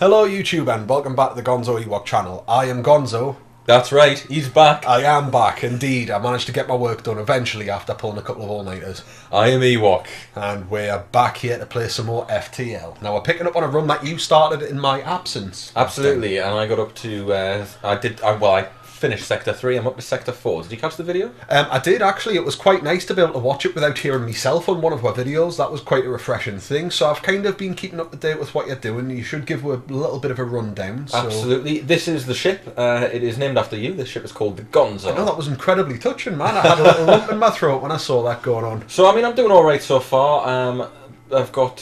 Hello YouTube and welcome back to the GonzoEwok channel. I am Gonzo. That's right, he's back. I am back, indeed. I managed to get my work done eventually after pulling a couple of all-nighters. I am Ewok. And we're back here to play some more FTL. Now we're picking up on a run that you started in my absence. Absolutely, and I got up to, I finished Sector 3, I'm up to Sector 4. Did you catch the video? I did actually. It was quite nice to be able to watch it without hearing myself on one of our videos. That was quite a refreshing thing. So I've kind of been keeping up to date with what you're doing. You should give a little bit of a rundown. So. Absolutely. This is the ship. It is named after you. The ship is called the Gonzo. I know, that was incredibly touching, man. I had a little lump in my throat when I saw that going on. So, I mean, I'm doing alright so far. I've got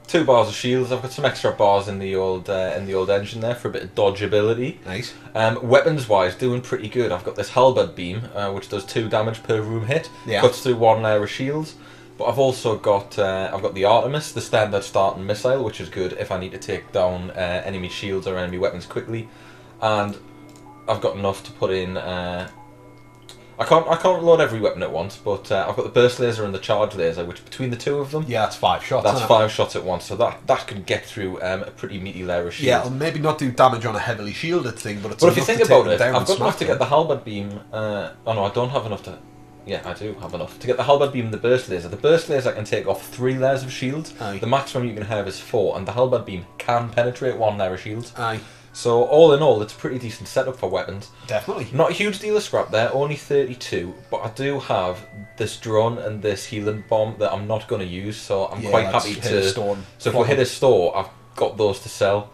2 bars of shields. I've got some extra bars in the old engine there for a bit of dodgeability. Nice. Weapons wise, doing pretty good. I've got this halberd beam, which does 2 damage per room hit. Yeah. Cuts through 1 layer of shields. But I've also got the Artemis, the standard starting missile, which is good if I need to take down enemy shields or enemy weapons quickly. And I've got enough to put in. I can't load every weapon at once, but I've got the burst laser and the charge laser, which between the 2 of them, Yeah, that's 5 shots. that's isn't it? 5 shots at once. So that can get through a pretty meaty layer of shield. Yeah, it'll maybe not do damage on a heavily shielded thing, but it's But if enough you to think take about them it, down I've and got enough smack to them. get the halberd beam. Oh no, I don't have enough to. Yeah, I do have enough to get the halberd beam and the burst laser. The burst laser can take off 3 layers of shield. Aye. The maximum you can have is 4, and the halberd beam can penetrate 1 layer of shield. Aye, So all in all, it's a pretty decent setup for weapons. definitely. Not a huge deal of scrap there, only 32, but I do have this drone and this healing bomb that I'm not going to use, so I'm Yeah, quite let's happy hit to. a stone. So if we hit a store, I've got those to sell.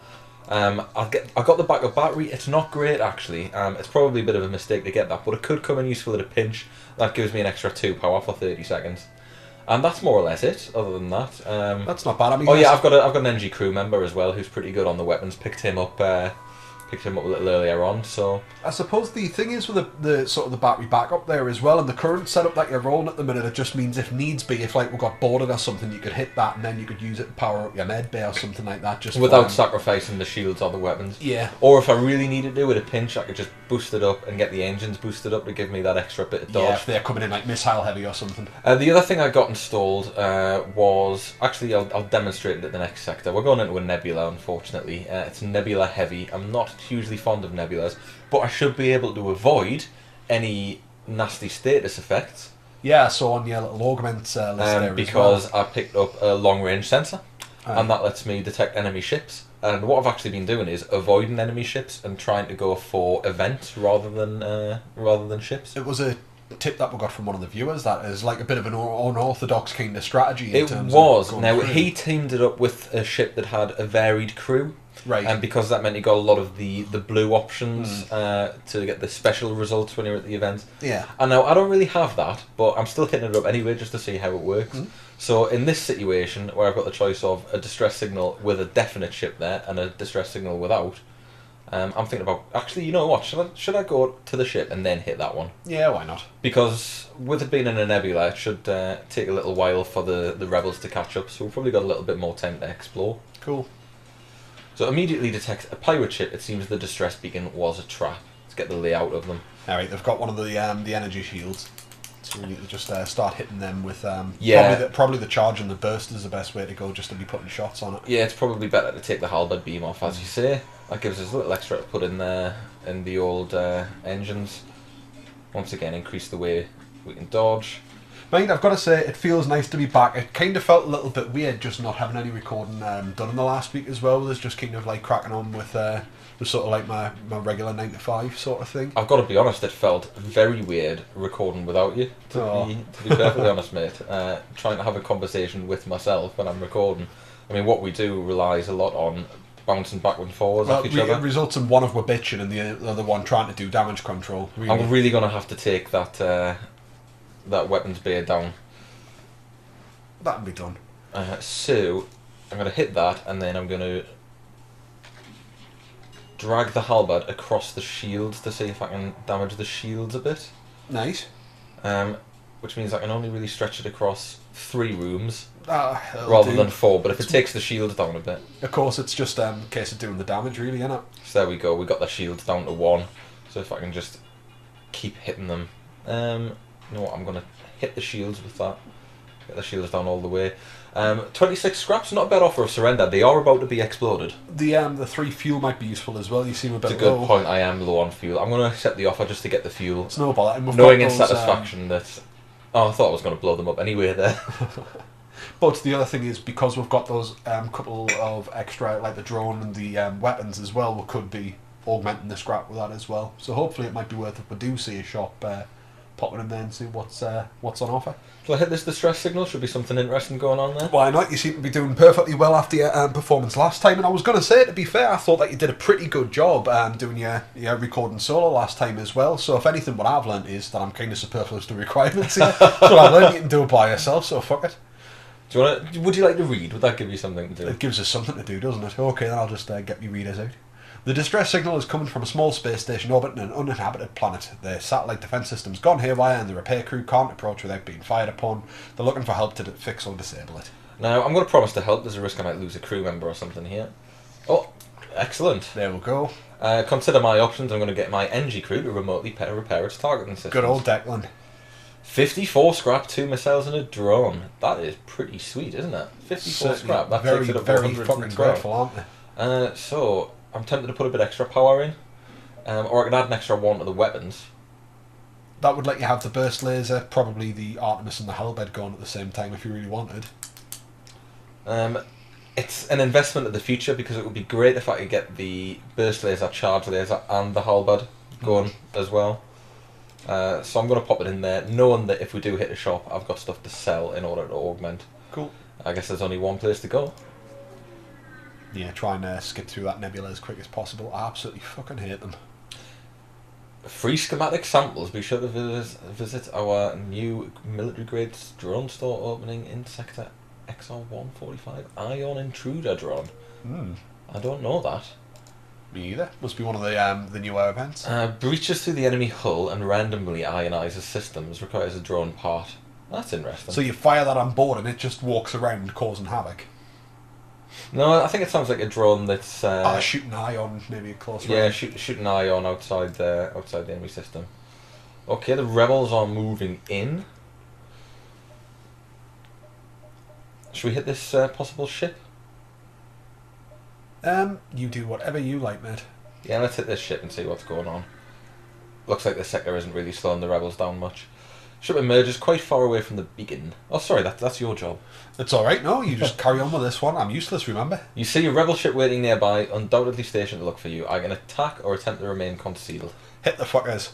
I got the backup battery. It's not great actually. It's probably a bit of a mistake to get that, but it could come in useful at a pinch. That gives me an extra 2 power for 30 seconds, and that's more or less it. Other than that, That's not bad. I mean, oh yeah, I've got an NG crew member as well who's pretty good on the weapons. Picked him up a little earlier on. So I suppose the thing is with the sort of the battery backup there as well, and the current setup that you're rolling at the minute, it just means if needs be, if like we got boarded or something, you could hit that and then you could use it to power up your med bay or something like that. Just without sacrificing the shields or the weapons. Yeah. Or if I really needed to with a pinch, I could just boost it up and get the engines boosted up to give me that extra bit of dodge. Yeah, if they're coming in like missile heavy or something. The other thing I got installed was actually I'll demonstrate it at the next sector. We're going into a nebula, unfortunately. It's nebula heavy. I'm not hugely fond of nebulas, but I should be able to avoid any nasty status effects. Yeah, so on your little augment list there because as well. I picked up a long range sensor, Aye. and that lets me detect enemy ships. And what I've actually been doing is avoiding enemy ships and trying to go for events rather than ships. It was a tip that we got from one of the viewers that is like a bit of an unorthodox kind of strategy. In It terms was. Of going Now through. he teamed it up with a ship that had a varied crew. Right. And because that meant you got a lot of the blue options to get the special results when you're at the event. Yeah. And now I don't really have that, but I'm still hitting it up anyway just to see how it works. So in this situation where I've got the choice of a distress signal with a definite ship there and a distress signal without, I'm thinking about, actually, you know what, should I go to the ship and then hit that one? Yeah, why not? Because with it being in a nebula, it should take a little while for the rebels to catch up, so we've probably got a little bit more time to explore. Cool. So immediately detects a pirate ship. It seems the distress beacon was a trap. Let's get the layout of them. Alright, they've got one of the energy shields. So we need to just start hitting them with Yeah. probably the charge and the burst is the best way to go, just to be putting shots on it. Yeah, it's probably better to take the halberd beam off, as you say. That gives us a little extra to put in there in the old engines. Once again, increase the way we can dodge. Mind, I've got to say, it feels nice to be back. It kind of felt a little bit weird just not having any recording done in the last week as well. There's just kind of like cracking on with sort of like my regular 9 to 5 sort of thing. I've got to be honest, it felt very weird recording without you, to be perfectly honest, mate. Trying to have a conversation with myself when I'm recording. I mean, what we do relies a lot on bouncing back and forwards off each It other. results in one of we're bitching and the other one trying to do damage control. Really. I'm really going to have to take that weapons bay down. That can be done. So, I'm going to hit that, and then I'm going to drag the halberd across the shields to see if I can damage the shields a bit. Nice. Which means I can only really stretch it across 3 rooms That'll rather do. than 4. But if it takes the shields down a bit, Of course, it's just a case of doing the damage, really, isn't it? so there we go. We got the shields down to 1. So if I can just keep hitting them, you know what? I'm gonna hit the shields with that. Get the shields down all the way. 26 scraps, not a bad offer of surrender. They are about to be exploded. The 3 fuel might be useful as well. You seem a bit It's a good low. point. I am low on fuel. I'm going to accept the offer just to get the fuel. It's no bother. And we've Knowing got in those, satisfaction that... Oh, I thought I was going to blow them up anyway there. But the other thing is, because we've got those couple of extra, like the drone and the weapons as well, we could be augmenting the scrap with that as well. So hopefully it might be worth it if we do see a shop popping in there and see what's on offer. Shall I hit this distress signal? Should be something interesting going on there. Why not? You seem to be doing perfectly well after your performance last time, and I was going to say, to be fair, I thought that you did a pretty good job doing your recording solo last time as well. So if anything, what I've learned is that I'm kind of superfluous to requirements here. So I learned you can do it by yourself, so fuck it. Do you want to? Would you like to read? Would that give you something to do? It gives us something to do, doesn't it? Okay, then I'll just get me readers out. The distress signal is coming from a small space station orbiting an uninhabited planet. The satellite defence system's gone haywire and the repair crew can't approach without being fired upon. They're looking for help to fix or disable it. Now, I'm going to promise to help. There's a risk I might lose a crew member or something here. Oh, excellent. There we go. Consider my options. I'm going to get my NG crew to remotely repair its targeting system. Good old Declan. 54 scrap, 2 missiles and a drone. That is pretty sweet, isn't it? 54 Certainly scrap. That very, takes it up very 112. fucking grateful, aren't they? So, I'm tempted to put a bit extra power in. Or I can add an extra 1 to the weapons. That would let you have the burst laser, probably the Artemis and the Halberd going at the same time if you really wanted. It's an investment of the future because it would be great if I could get the burst laser, charge laser and the Halberd going as well. So I'm going to pop it in there, knowing that if we do hit a shop, I've got stuff to sell in order to augment. Cool. I guess there's only one place to go. Yeah, try and skip through that nebula as quick as possible. I absolutely fucking hate them. Free schematic samples. Be sure to visit our new military grade drone store opening in sector XR145 Ion Intruder drone. I don't know that. Me either. Must be one of the newer events. Breaches through the enemy hull and randomly ionises systems. Requires a drone part. That's interesting. So you fire that on board and it just walks around causing havoc. No, I think it sounds like a drone that's shoot an eye on maybe a close yeah, range. shoot an eye on outside the enemy system. Okay, the rebels are moving in. Should we hit this possible ship? You do whatever you like, mate. Yeah, let's hit this ship and see what's going on. Looks like this sector isn't really slowing the rebels down much. Ship emerges quite far away from the beacon. Oh, sorry, that's your job. It's alright, no, you just carry on with this one. I'm useless, remember? You see a rebel ship waiting nearby, undoubtedly stationed to look for you. I can attack or attempt to remain concealed. Hit the fuckers.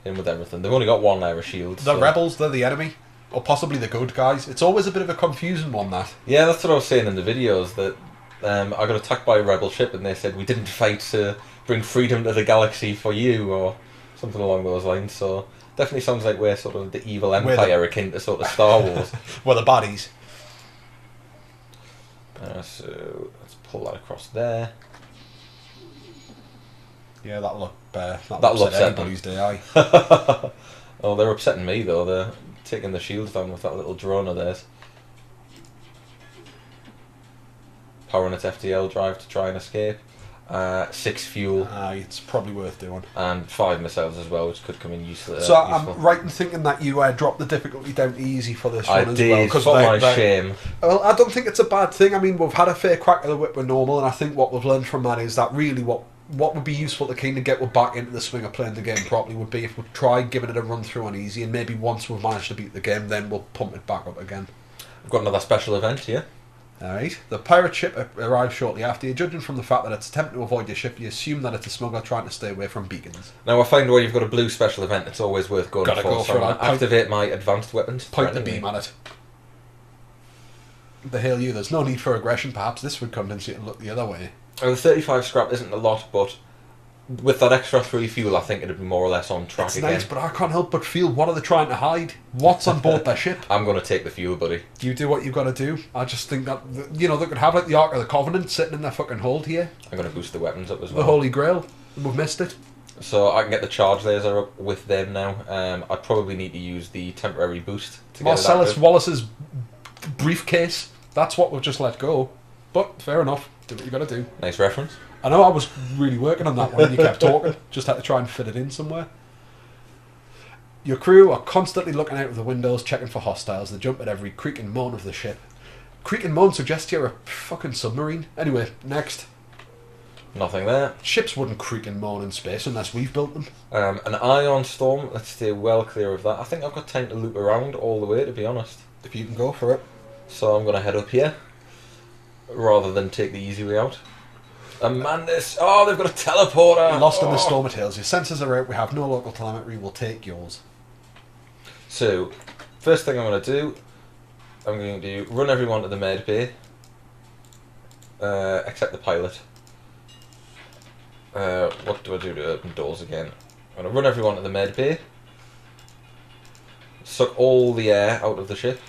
In with everything. They've only got one layer of shields. The rebels, they're the enemy. Or possibly the good guys. It's always a bit of a confusing one, that. Yeah, that's what I was saying in the videos, that I got attacked by a rebel ship and they said we didn't fight to bring freedom to the galaxy for you, or something along those lines. So definitely sounds like we're sort of the evil empire akin to sort of Star Wars. We're the baddies. So let's pull that across there. Yeah, that'll That'll upset anybody's day, aye. Oh, they're upsetting me though. They're taking the shields down with that little drone of theirs. Powering its FTL drive to try and escape. 6 fuel. Aye, it's probably worth doing. And 5 missiles as well, which could come in useful. So I'm right in thinking that you dropped the difficulty down to easy for this one as well. I did, for my shame. Well, I don't think it's a bad thing. I mean, we've had a fair crack of the whip with normal, and I think what we've learned from that is that really what would be useful to kind of get back into the swing of playing the game properly would be if we try giving it a run through on easy, and maybe once we've managed to beat the game, then we'll pump it back up again. We've got another special event here. Alright, the pirate ship arrives shortly after you. Judging from the fact that it's attempting to avoid your ship, you assume that it's a smuggler trying to stay away from beacons. Now I find where you've got a blue special event, it's always worth going Gotta for. go So for I'm that. gonna activate my advanced weapons. Point the beam at it. The hell you, there's no need for aggression. Perhaps this would convince you to look the other way. Well, the 35 scrap isn't a lot, but with that extra 3 fuel, I think it'd be more or less on track It's again. nice, but I can't help but feel, what are they trying to hide? What's on board their ship? I'm going to take the fuel, buddy. You do what you've got to do. I just think that, you know, they could have like the Ark of the Covenant sitting in their fucking hold here. I'm going to boost the weapons up as The well. Holy Grail. And we've missed it. So I can get the charge laser up with them now. I probably need to use the temporary boost to get Marcellus it active. Wallace's briefcase. That's what we've just let go. But fair enough. Do what you got to do. Nice reference. I know I was really working on that one and you kept talking. Just had to try and fit it in somewhere. Your crew are constantly looking out of the windows, checking for hostiles. They jump at every creak and moan of the ship. Creak and moan suggests you're a fucking submarine. Anyway, next. Nothing there. Ships wouldn't creak and moan in space unless we've built them. An ion storm. Let's stay well clear of that. I think I've got time to loop around all the way, to be honest. If you can go for it. So I'm going to head up here, rather than take the easy way out. Amandus! Oh, they've got a teleporter! Lost in the storm of tails. Your sensors are out. We have no local telemetry. We'll take yours. So, first thing I'm going to do, I'm going to run everyone to the med bay, except the pilot. What do I do to open doors again? I'm going to run everyone to the med bay, suck all the air out of the ship.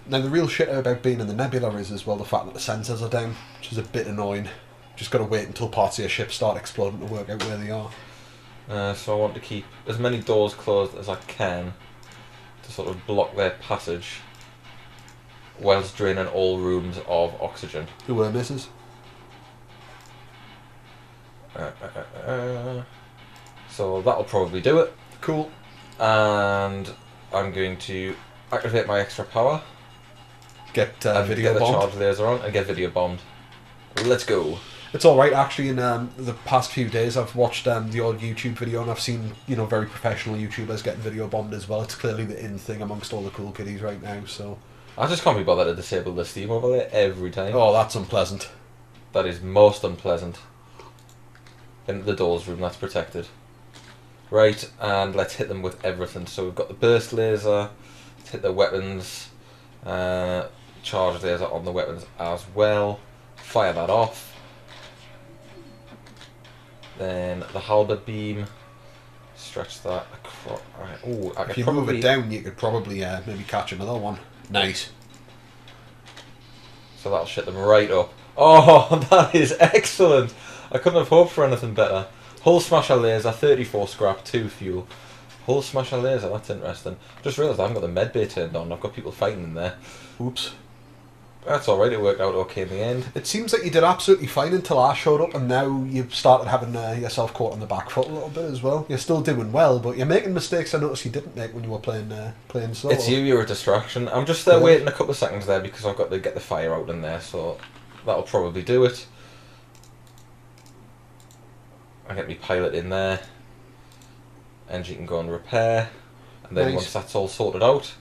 Now, the real shit about being in the nebula is as well the fact that the sensors are down, which is a bit annoying. Just got to wait until parts of your ship start exploding to work out where they are. So I want to keep as many doors closed as I can to sort of block their passage, whilst draining all rooms of oxygen. Who were misses? So that'll probably do it. Cool. And I'm going to activate my extra power. Get and video get the bombed. charge laser on and get video bombed. Let's go. It's all right actually. In the past few days, I've watched the odd YouTube video and I've seen very professional YouTubers getting video bombed as well. It's clearly the in thing amongst all the cool kiddies right now. So I just can't be bothered to disable the steam over there every time. oh, that's unpleasant. That is most unpleasant. In the doors room, that's protected. Right, and let's hit them with everything. So we've got the burst laser. Let's hit the weapons. Charge laser on the weapons as well. Fire that off. Then the halberd beam. Stretch that across. Right. Oh, I If could you probably move it down, you could probably maybe catch another one. Nice. So that'll shut them right up. Oh, that is excellent! I couldn't have hoped for anything better. Hull smasher laser, 34 scrap, 2 fuel. Hull smasher laser, that's interesting. Just realised I haven't got the med bay turned on. I've got people fighting in there. Oops. That's alright, it worked out okay in the end. It seems like you did absolutely fine until I showed up, and now you've started having yourself caught on the back foot a little bit as well. You're still doing well, but you're making mistakes I noticed you didn't make when you were playing solo. It's you're a distraction. I'm just there waiting a couple of seconds there because I've got to get the fire out in there, so that'll probably do it. I get my pilot in there. Engine can go and repair. And then Nice. once that's all sorted out,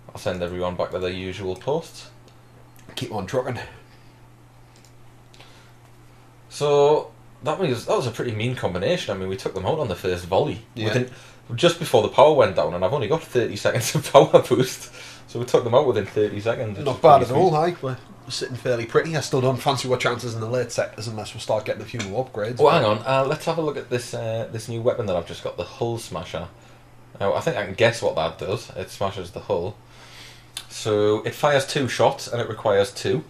I'll send everyone back to their usual posts. Keep on trucking. So that was a pretty mean combination. I mean, we took them out on the first volley. Yeah. Just before the power went down, and I've only got 30 seconds of power boost. So we took them out within 30 seconds. which Not is bad pretty at all, sweet. hi. We're sitting fairly pretty. I still don't fancy our chances in the late sectors unless we start getting a few more upgrades. Well, hang on. Let's have a look at this this new weapon that I've just got, the Hull Smasher. Now, I think I can guess what that does. It smashes the hull. So it fires 2 shots, and it requires 2.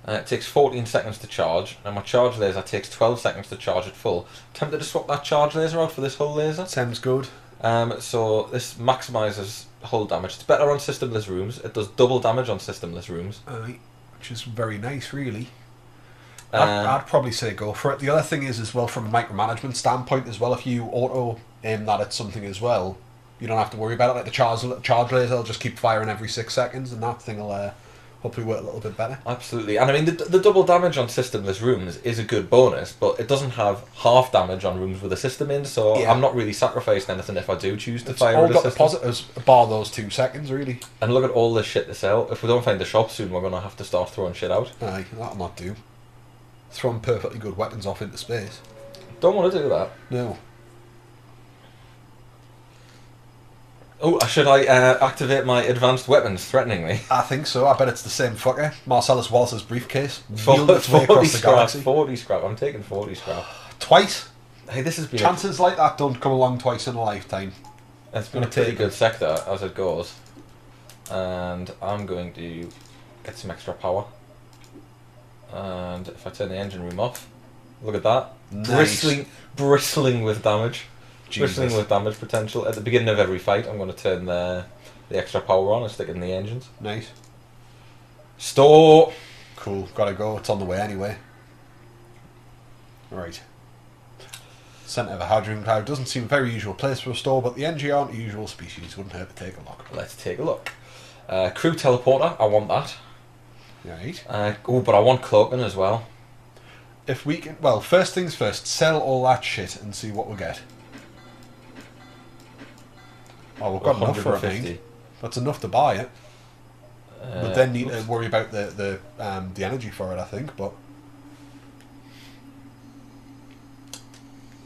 It takes 14 seconds to charge, and my charge laser takes 12 seconds to charge at full. Tempted to swap that charge laser out for this hull laser. Sounds good. So this maximises hull damage. It's better on systemless rooms. It does double damage on systemless rooms. Which is very nice, really. I'd probably say go for it. The other thing is, as well, from a micromanagement standpoint as well, if you auto aim that at something as well, you don't have to worry about it. Like the charge laser will just keep firing every 6 seconds, and that thing will hopefully work a little bit better. Absolutely. And I mean, the double damage on systemless rooms is a good bonus, but it doesn't have half damage on rooms with a system in, so Yeah. I'm not really sacrificing anything if I do choose to It's fire all with a got the system. positives, bar those 2 seconds, really. And look at all this shit to sell. If we don't find the shop soon, we're going to have to start throwing shit out. Aye, that'll not do. Throwing perfectly good weapons off into space. Don't want to do that. No. Oh, should I activate my advanced weapons threateningly? I think so. I bet it's the same fucker. Marcellus Wallace's briefcase. 40 Wheeled its way across the scrap. galaxy. 40 scrap. I'm taking 40 scrap. Twice. Hey, this has been Chances like that don't come along twice in a lifetime. it's been a Gonna pretty take good sector as it goes. And I'm going to get some extra power. And if I turn the engine room off, look at that. Nice. Bristling with damage. Jesus. Bristling with damage potential. At the beginning of every fight, I'm going to turn the extra power on and stick it in the engines. Nice. Store! Cool. Gotta go. It's on the way anyway. Right. Centre of a Hadron Cloud doesn't seem a very usual place for a store, but the NG aren't a usual species. Wouldn't hurt to take a look. Let's take a look. Crew teleporter, I want that. Right. But I want cloaking as well. If we can... Well, first things first, sell all that shit and see what we get. Oh, we've got enough for it, I think. That's enough to buy it. But then need to worry about the energy for it, I think, but...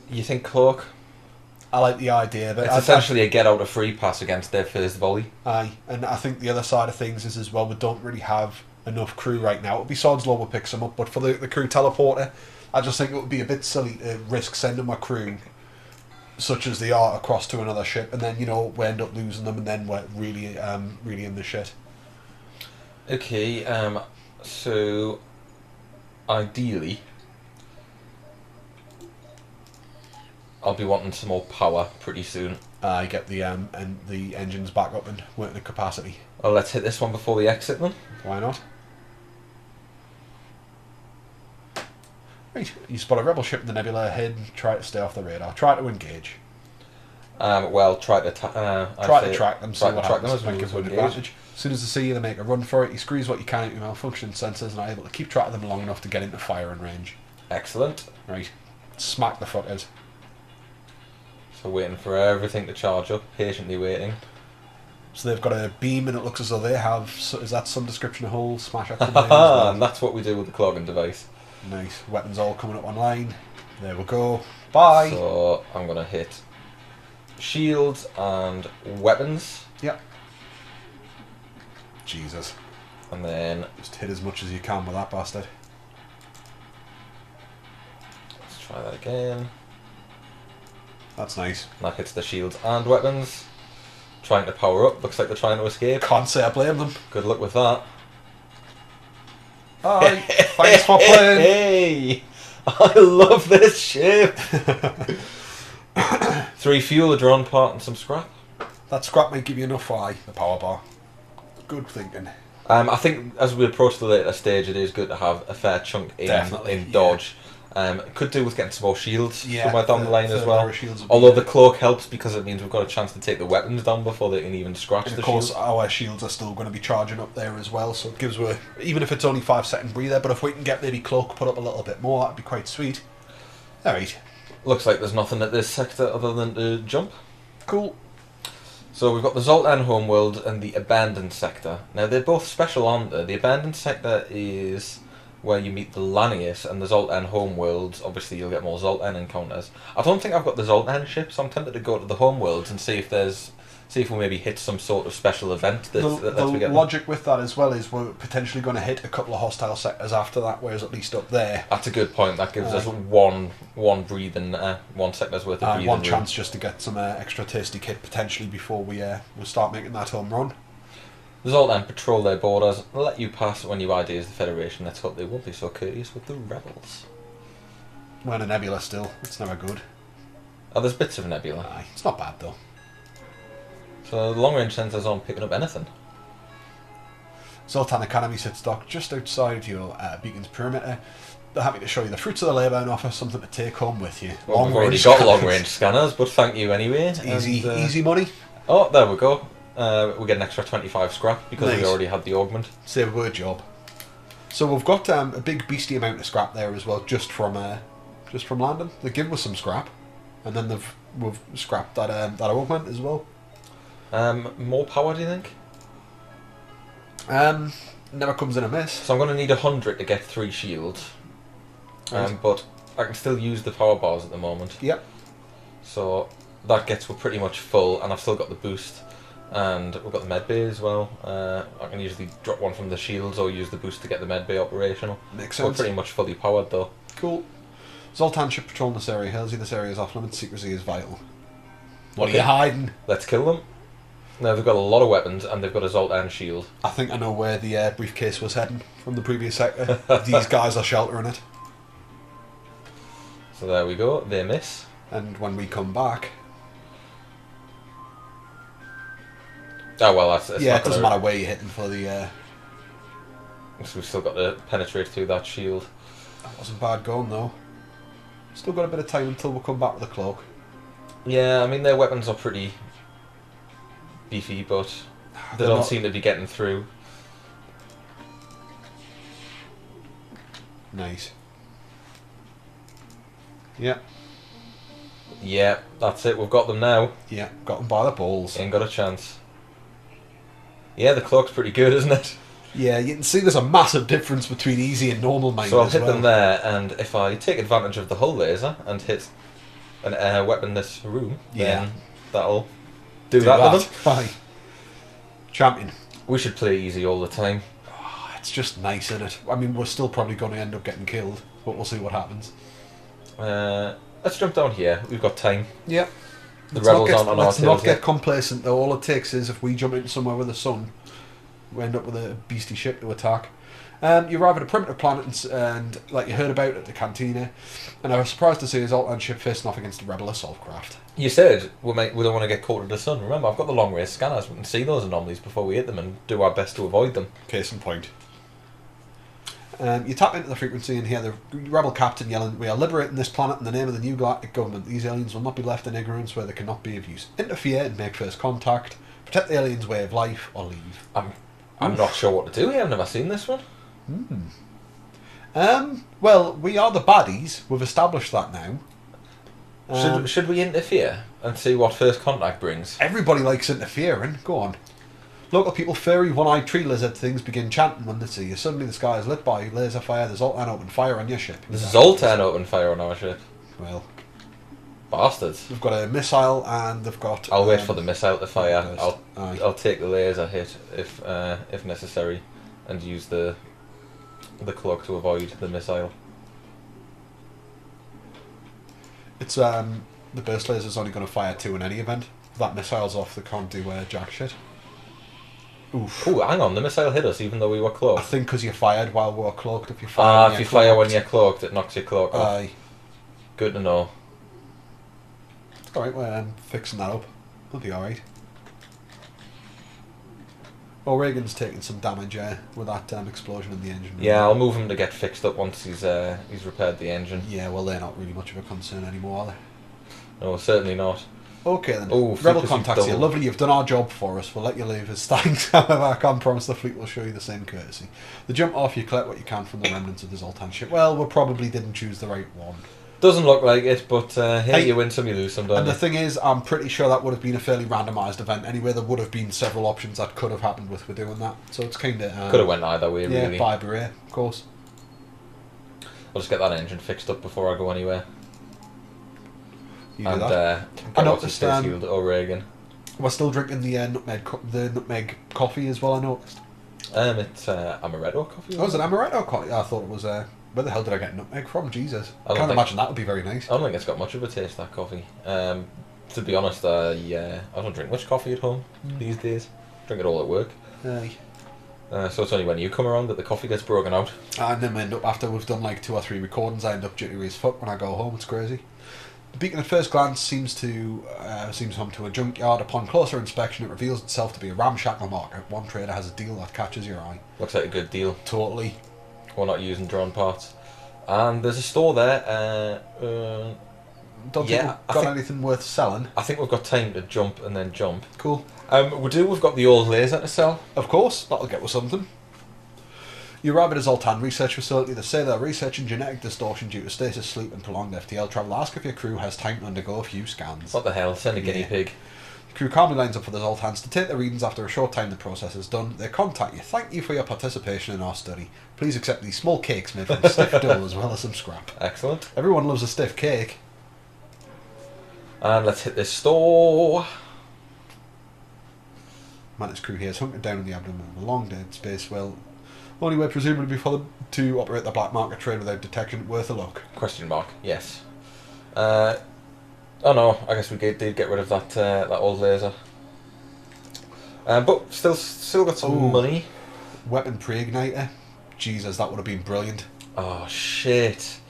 You think cloak? I like the idea, but it's essentially a get out of free pass against their first volley. Aye, and I think the other side of things is as well, we don't really have enough crew right now. It'll be Swords Law will pick some up, but for the crew teleporter, I just think it would be a bit silly to risk sending my crew, such as they are, across to another ship, and then, you know, we end up losing them, and then we're really in the shit. Okay, so ideally, I'll be wanting some more power pretty soon. I get the engines back up and working at capacity. Well, let's hit this one before we exit then. Why not? Right, you spot a rebel ship in the nebula ahead. Try to stay off the radar. Try to engage. Well, try to track them. See what happens. Make a good advantage. As soon as they see you, they make a run for it. You squeeze what you can out your malfunctioning sensors and are able to keep track of them long enough to get into firing range. Excellent. Right, smack the fuckers. So waiting for everything to charge up, patiently waiting. So they've got a beam and it looks as though they have, is that some description of holes? Smash up well. And that's what we do with the clogging device. Nice. Weapons all coming up online. There we go. Bye! So I'm going to hit shields and weapons. Yep. Jesus. And then... just hit as much as you can with that bastard. Let's try that again. That's nice. And that hits the shields and weapons. Trying to power up. Looks like they're trying to escape. Can't say I blame them. Good luck with that. Hi. Thanks for playing. Hey! I love this ship. 3 fuel, a drawn part, and some scrap. That scrap might give you enough for the power bar. Good thinking. I think as we approach the later stage, it is good to have a fair chunk in dodge. Could do with getting some more shields somewhere down the line as well. Although the cloak helps because it means we've got a chance to take the weapons down before they can even scratch the shield. Of course, our shields are still going to be charging up there as well, so it gives us, even if it's only 5-second breather, but if we can get maybe cloak put up a little bit more, that'd be quite sweet. Alright. Looks like there's nothing at this sector other than to jump. Cool. So we've got the Zoltan homeworld and the abandoned sector. Now they're both special, aren't they? The abandoned sector is where you meet the Lanius, and the Zoltan homeworlds, obviously you'll get more Zoltan encounters. I don't think I've got the Zoltan ship, so I'm tempted to go to the homeworlds and see if we maybe hit some sort of special event the logic with that as well is we're potentially going to hit a couple of hostile sectors after that, whereas at least up there... That's a good point. That gives us one breathing, one sector's worth of breathing one chance just to get some extra tasty kit potentially before we'll start making that home run. The Zoltan patrol their borders and let you pass when you ID as the Federation. Let's hope they won't be so courteous with the rebels. We're in a nebula still. It's never good. Oh, there's bits of a nebula. Aye, it's not bad though. So the long range sensors aren't picking up anything. Zoltan Academy sits docked just outside your beacon's perimeter. They're happy to show you the fruits of the labour and offer something to take home with you. Well, we've already got long range scanners, but thank you anyway. It's easy money. Oh, there we go. We get an extra 25 scrap because nice. We already had the augment. Save a word job. So we've got a big beastie amount of scrap there as well, just from landing. They give us some scrap, and then we've scrapped that augment as well. More power, do you think? Never comes in a miss. So I'm going to need 100 to get 3 shields. Right. But I can still use the power bars at the moment. Yep. So that gets we're pretty much full, and I've still got the boost. And we've got the med bay as well. I can usually drop one from the shields or use the boost to get the med bay operational. Makes sense. We're pretty much fully powered though. Cool. Zoltan ship patrolling this area. Halsey, this area is off limits. Secrecy is vital. What are you hiding? Let's kill them. Now they've got a lot of weapons and they've got a Zoltan shield. I think I know where the briefcase was heading from the previous sector. These guys are sheltering it. So there we go. They miss. And when we come back... Oh well, that's it doesn't matter where you're hitting for the... So we've still got to penetrate through that shield. That wasn't bad going though. Still got a bit of time until we come back with the cloak. Yeah, I mean their weapons are pretty beefy, but they don't seem to be getting through. Nice. Yeah. Yeah, that's it. We've got them now. Yeah, got them by the balls. Ain't got a chance. Yeah, the cloak's pretty good, isn't it? Yeah, you can see there's a massive difference between easy and normal mine. So I'll hit them there, and if I take advantage of the hull laser and hit an air weaponless room, then that'll do that with them. Aye. Champion. We should play easy all the time. Oh, it's just nice, isn't it? I mean, we're still probably going to end up getting killed, but we'll see what happens. Let's jump down here. We've got time. Yeah. The rebels aren't on our Let's tails not get yet. complacent, though. All it takes is if we jump into somewhere with the sun, we end up with a beastly ship to attack. You arrive at a primitive planet, and like you heard about at the cantina, and I was surprised to see his Zoltan ship facing off against a rebel assault craft. You said we don't want to get caught in the sun. Remember, I've got the long range scanners. We can see those anomalies before we hit them and do our best to avoid them. Case in point. You tap into the frequency and hear the rebel captain yelling, "We are liberating this planet in the name of the new galactic government. These aliens will not be left in ignorance where they cannot be of use. Interfere and make first contact. Protect the aliens' way of life or leave." I'm not sure what to do here. I've never seen this one. Well, we are the baddies. We've established that now. Should we interfere and see what first contact brings? Everybody likes interfering. Go on. Local people, furry, one-eyed tree lizard things begin chanting when they see you. Suddenly the sky is lit by laser fire. There's Zoltan open fire on your ship. There's Zoltan open fire on our ship. Well, bastards. they've got a missile and they've got... I'll wait for the missile to fire. I'll take the laser hit if necessary, and use the cloak to avoid the missile. It's the burst laser's only going to fire 2 in any event. If that missile's off, they can't do jack shit. Oof. Oh, hang on, the missile hit us even though we were I cloaked. think because you fired while we were cloaked. If you fire, if you fire when you're cloaked, it knocks your cloak off. Aye. Good to know. It's alright, we're fixing that up. It'll be alright. Oh, Reagan's taking some damage with that explosion in the engine. Yeah, I'll move him to get fixed up once he's repaired the engine. Yeah, well, they're not really much of a concern anymore, are they? No, certainly not. Okay then. Oh, Rebel contacts you. Lovely, you've done our job for us. We'll let you leave as thanks. However, I can't promise the fleet will show you the same courtesy. The jump off, you collect what you can from the remnants of the Zoltan ship. Well, we probably didn't choose the right one. Doesn't look like it, but hey, you win some, you lose some, don't And you? the thing is, I'm pretty sure that would have been a fairly randomised event anyway. There would have been several options that could have happened with doing that. So it's kind of... could have went either way, yeah, really. by beret, of course. I'll just get that engine fixed up before I go anywhere. You do And that. get what's his face healed, O'Regan. We're still drinking the nutmeg coffee as well, I noticed. It's amaretto coffee. Oh, is it amaretto coffee? I thought it was... where the hell did I get nutmeg from? Jesus. I Can't imagine that would be very nice. I don't think it's got much of a taste, that coffee. To be honest, I don't drink much coffee at home these days. Drink it all at work. Aye. So it's only when you come around that the coffee gets broken out. And then we end up, after we've done like 2 or 3 recordings, I end up jittery as fuck when I go home. It's crazy. The beacon at first glance seems home to a junkyard. Upon closer inspection, it reveals itself to be a ramshackle market. One trader has a deal that catches your eye. Looks like a good deal. Totally. We're not using drone parts. And there's a store there. Don't think we've got anything worth selling. I think we've got time to jump and then jump. Cool. We've got the old laser to sell. Of course, that'll get us something. You arrive at a Zoltan research facility. They say they're researching genetic distortion due to stasis sleep and prolonged FTL travel. Ask if your crew has time to undergo a few scans. What the hell? Send a guinea pig. The crew calmly lines up for the Zoltans to take their readings. After a short time the process is done. They contact you. Thank you for your participation in our study. Please accept these small cakes made from stiff dough as well as some scrap. Excellent. Everyone loves a stiff cake. And let's hit this store. Mantis crew here is hunkered down in the abdomen of a long dead space well. Only way presumably for them to operate the black market trade without detection. Worth a look. Question mark. Yes. Oh no, I guess we did get rid of that old laser. But still got some money. Weapon pre-igniter. Jesus, that would have been brilliant. Oh shit.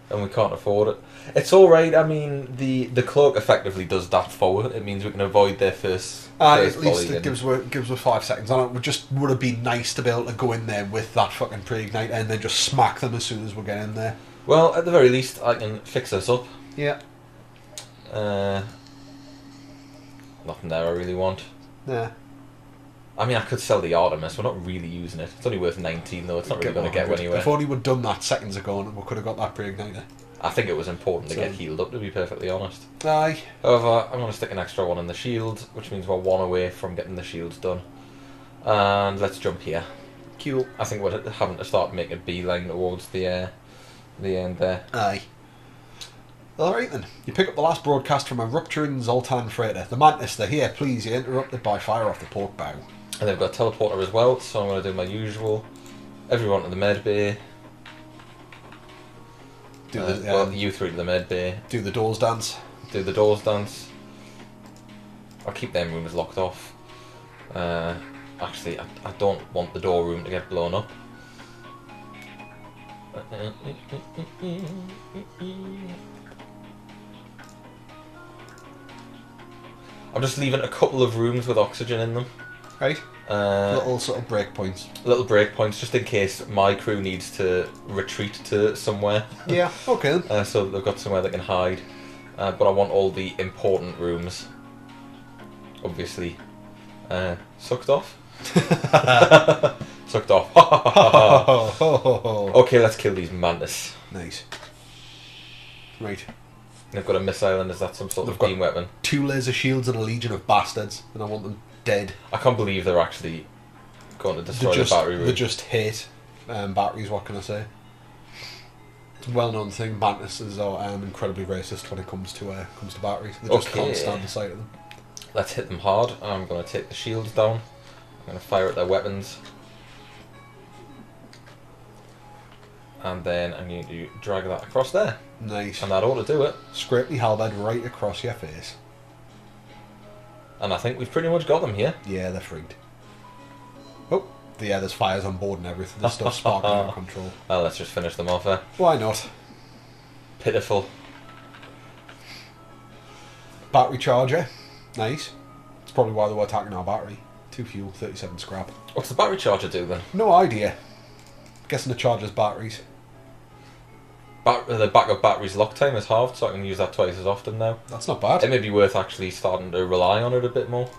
And we can't afford it. It's alright, I mean, the cloak effectively does that forward. It means we can avoid their first at least it gives us 5 seconds on it. It just would have been nice to be able to go in there with that fucking pre-igniter and then just smack them as soon as we get in there. Well, at the very least, I can fix this up. Yeah. Nothing there I really want. Yeah. I mean, I could sell the Artemis. We're not really using it. It's only worth 19, though. It's not really going to get 100. anywhere. If only we'd done that seconds ago, and we could have got that pre-igniter. I think it was important to get healed up, to be perfectly honest. Aye. However, I'm going to stick an extra one in the shield, which means we're one away from getting the shields done. And let's jump here. Cool. I think we're having to start making a beeline towards the end there. Aye. Alright then. You pick up the last broadcast from a rupturing Zoltan freighter. The Mantis, they're here. Please, you're interrupted by fire off the port bow. And they've got a teleporter as well, so I'm going to do my usual. Everyone to the med bay. Well, you three to the med bay. Do the doors dance. Do the doors dance. I'll keep them rooms locked off. Actually, I don't want the door room to get blown up. I'm just leaving a couple of rooms with oxygen in them. Right. Little sort of breakpoints. Little breakpoints, just in case my crew needs to retreat to somewhere. Yeah, okay. So they've got somewhere they can hide. But I want all the important rooms, obviously, sucked off. Sucked off. Okay, let's kill these mantis. Nice. Right. They've got a missile, and is that some sort of beam weapon? 2 laser shields and a legion of bastards, and I want them dead. I can't believe they're actually going to destroy the battery room. They just hate batteries, what can I say? It's a well-known thing. Mantises are incredibly racist when it comes to batteries. They just can't stand the sight of them. Let's hit them hard. I'm going to take the shields down. I'm going to fire at their weapons. And then I'm going to drag that across there. Nice. And that ought to do it. Scrape the halberd right across your face. And I think we've pretty much got them here. Yeah, they're freaked. Oh, yeah, there's fires on board and everything. There's stuff sparking out of control. Well, let's just finish them off there. Why not? Pitiful. Battery charger. Nice. It's probably why they were attacking our battery. 2 fuel, 37 scrap. What's the battery charger do then? No idea. Guessing it charges batteries. The backup battery's lock time is halved, so I can use that twice as often now. That's not bad. It may be worth actually starting to rely on it a bit more.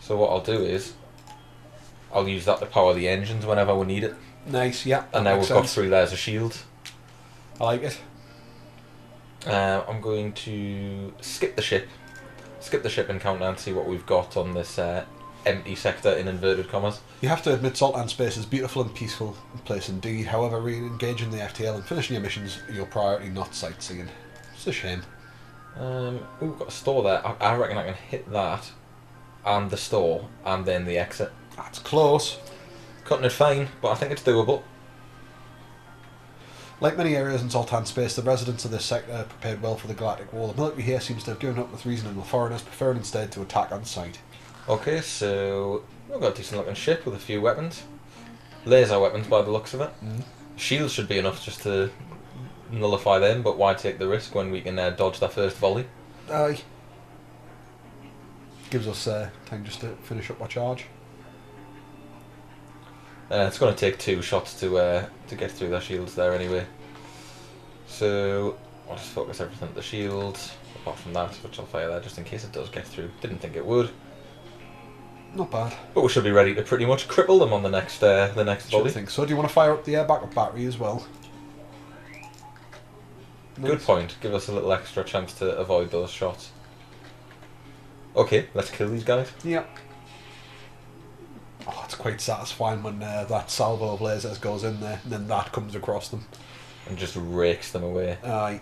So what I'll do is, I'll use that to power the engines whenever we need it. Nice, yeah. And now we've got 3 layers of shields. I like it. I'm going to skip the ship encounter and see what we've got on this empty sector in inverted commas. You have to admit Zoltan space is beautiful and peaceful place indeed. However, re-engaging the FTL and finishing your missions are your priority, not sightseeing. It's a shame. We've got a store there. I reckon I can hit that and the store and then the exit. That's close. Cutting it fine, but I think it's doable. Like many areas in Zoltan space, the residents of this sector are prepared well for the Galactic War. The military here seems to have given up with reasonable foreigners, preferring instead to attack on sight. Okay, so we've got a decent looking ship with a few weapons. Laser weapons by the looks of it. Shields should be enough just to nullify them, but why take the risk when we can dodge their first volley? Aye. Gives us time just to finish up our charge. It's going to take 2 shots to get through their shields there anyway. So I'll just focus everything at the shields, apart from that, which I'll fire there just in case it does get through. Didn't think it would. Not bad. But we should be ready to pretty much cripple them on the next volley. I think so. Do you want to fire up the backup battery as well? Good point. Give us a little extra chance to avoid those shots. Okay, let's kill these guys. Yep. Oh, it's quite satisfying when that salvo of lasers goes in there and then that comes across them. And just rakes them away. Aye.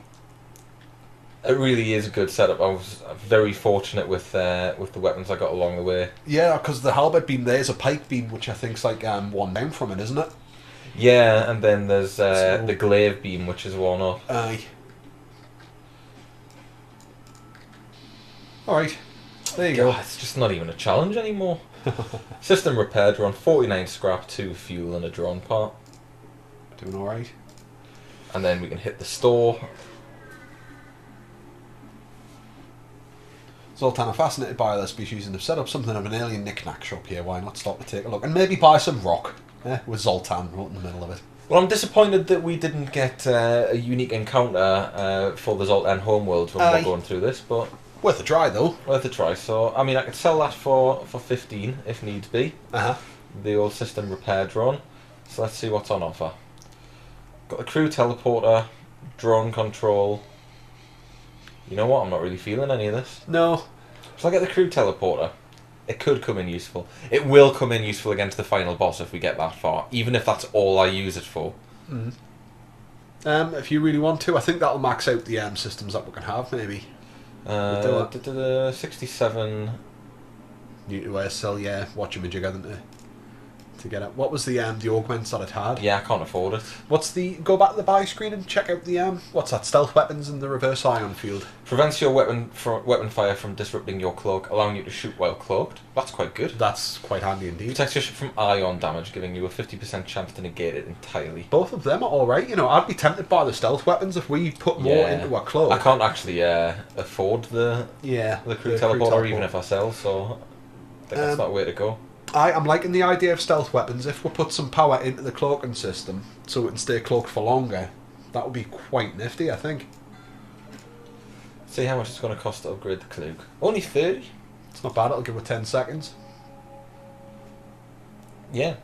It really is a good setup. I was very fortunate with the weapons I got along the way. Yeah, because the halberd beam there is a pike beam, which I think's like one down from it, isn't it? Yeah, and then there's the glaive beam, which is one up. Aye. Alright. There you go. It's just not even a challenge anymore. System repaired. We're on 49 scrap, 2 fuel, and a drone part. Doing alright. And then we can hit the store. Zoltan are fascinated by other species and have set up something of an alien knick-knack shop here. Why not stop to take a look and maybe buy some rock with Zoltan right in the middle of it. Well, I'm disappointed that we didn't get a unique encounter for the Zoltan homeworld when we're going through this, but Worth a try, though. worth a try. So, I mean, I could sell that for 15 if needs be. Uh-huh. The old system repair drone. So let's see what's on offer. Got the crew teleporter, drone control. You know what? I'm not really feeling any of this. No. So I get the crew teleporter. It could come in useful. It will come in useful against the final boss if we get that far, even if that's all I use it for. Mm. If you really want to, I think that'll max out the systems that we can have, maybe. 67. Need to sell, yeah, watch your majig, hadn't they? To get it. What was the augments that it had? Yeah, I can't afford it. What's the... Go back to the buy screen and check out the... what's that? Stealth weapons and the reverse ion field. Prevents your weapon fire from disrupting your cloak, allowing you to shoot while cloaked. That's quite good. That's quite handy indeed. Protects your ship from ion damage, giving you a 50% chance to negate it entirely. Both of them are alright. You know, I'd be tempted by the stealth weapons if we put more into our cloak. I can't actually afford the crew teleporter even if I sell, so I think that's not a way to go. I'm liking the idea of stealth weapons. If we put some power into the cloaking system so it can stay cloaked for longer, that would be quite nifty, I think. See how much it's going to cost to upgrade the cloak. Only 30? It's not bad, it'll give it 10 seconds. Yeah.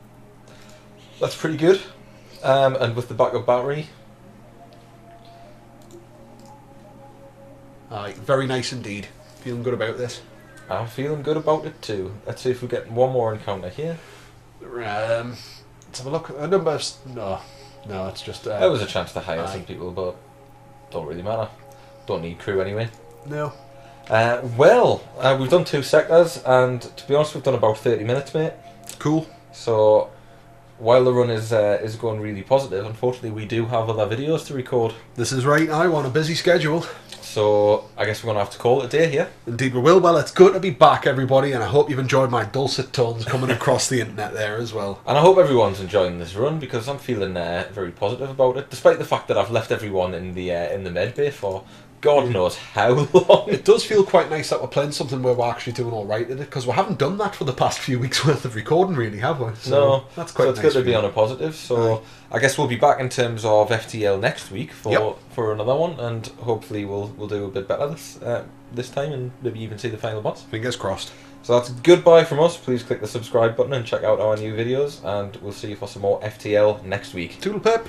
That's pretty good. And with the backup battery. Aye, very nice indeed. Feeling good about this. I'm feeling good about it too. Let's see if we get one more encounter here. Let's have a look. A number of... No, it's just... there was a chance to hire some people, but don't really matter. Don't need crew anyway. No. We've done 2 sectors, and to be honest, we've done about 30 minutes, mate. Cool. So, while the run is going really positive, unfortunately we do have other videos to record. This is right now on a busy schedule. So, I guess we're going to have to call it a day here. Indeed we will. Well, it's good to be back, everybody, and I hope you've enjoyed my dulcet tones coming across the internet there as well. And I hope everyone's enjoying this run, because I'm feeling very positive about it, despite the fact that I've left everyone in the med bay for God knows how long. It does feel quite nice that we're playing something where we're actually doing alright in it, because we haven't done that for the past few weeks worth of recording, really, have we? So no, that's quite it's nice good to be on a positive. So I guess we'll be back in terms of FTL next week for another one, and hopefully we'll do a bit better this time, and maybe even see the final boss. Fingers crossed. So that's goodbye from us. Please click the subscribe button and check out our new videos, and we'll see you for some more FTL next week. Toodle pip.